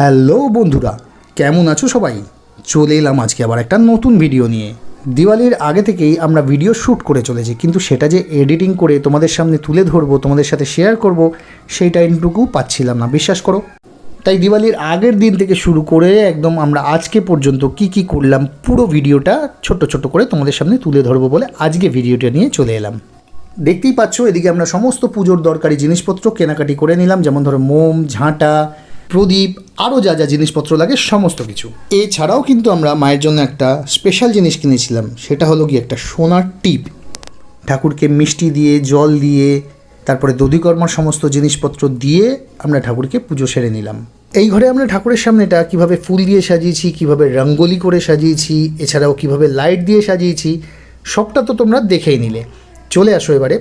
Hello বন্ধুরা, কেমন আছো সবাই? চলে এলাম আজকে আবার একটা নতুন ভিডিও নিয়ে। দিওয়ালির আগে থেকেই আমরা ভিডিও শ্যুট করে চলেছি, কিন্তু সেটা যে এডিটিং করে তোমাদের সামনে তুলে ধরবো, তোমাদের সাথে শেয়ার করব, সেই টাইমটুকু পাচ্ছিলাম না, বিশ্বাস করো। তাই দিওয়ালির আগের দিন থেকে শুরু করে একদম আমরা আজকে পর্যন্ত কি করলাম পুরো ভিডিওটা ছোট্ট ছোট্ট করে তোমাদের সামনে তুলে ধরবো বলে আজকে ভিডিওটা নিয়ে চলে এলাম। দেখতেই পাচ্ছ, এদিকে আমরা সমস্ত পুজোর দরকারি জিনিসপত্র কেনাকাটি করে নিলাম, যেমন ধরো মোম, ঝাঁটা, প্রদীপ, আরও যা যা জিনিসপত্র লাগে সমস্ত কিছু। এছাড়াও কিন্তু আমরা মায়ের জন্য একটা স্পেশাল জিনিস কিনেছিলাম, সেটা হলো গিয়ে একটা সোনার টিপ। ঠাকুরকে মিষ্টি দিয়ে, জল দিয়ে, তারপরে দধিকর্মার সমস্ত জিনিসপত্র দিয়ে আমরা ঠাকুরকে পুজো সেরে নিলাম। এই ঘরে আমরা ঠাকুরের সামনেটা কিভাবে ফুল দিয়ে সাজিয়েছি, কিভাবে রঙ্গোলি করে সাজিয়েছি, এছাড়াও কিভাবে লাইট দিয়ে সাজিয়েছি, সবটা তো তোমরা দেখেই নিলে। চলে আসো এবারে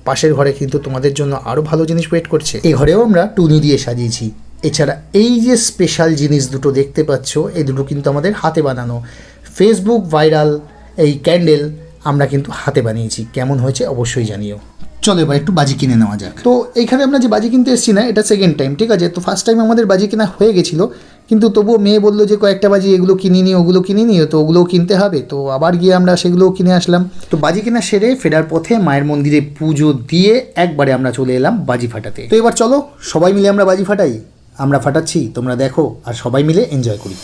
পাশের ঘরে কিন্তু তোমাদের জন্য আরও ভালো জিনিস ওয়েট করছে। এই ঘরেও আমরা টুনি দিয়ে সাজিয়েছি। এছাড়া এই যে স্পেশাল জিনিস দুটো দেখতে পাচ্ছ, এই দুটো কিন্তু আমাদের হাতে বানানো, ফেসবুক ভাইরাল এই ক্যান্ডেল আমরা কিন্তু হাতে বানিয়েছি। কেমন হয়েছে অবশ্যই জানিও। চলো এবার একটু বাজি কিনে নেওয়া যাক। তো এইখানে আমরা যে বাজি কিনতে এসেছি না, এটা সেকেন্ড টাইম, ঠিক আছে? তো ফার্স্ট টাইম আমাদের বাজি কেনা হয়ে গেছিলো, কিন্তু তবুও মেয়ে বললো যে কয়েকটা বাজি এগুলো কিনিনি, ওগুলো কিনিনি, তো ওগুলোও কিনতে হবে। তো আবার গিয়ে আমরা সেগুলোও কিনে আসলাম। তো বাজি কেনা সেরে ফেরার পথে মায়ের মন্দিরে পুজো দিয়ে একবারে আমরা চলে এলাম বাজি ফাটাতে। তো এবার চলো সবাই মিলে আমরা বাজি ফাটাই। আমরা ফাটাচ্ছি, তোমরা দেখো, আর সবাই মিলে এনজয় করি।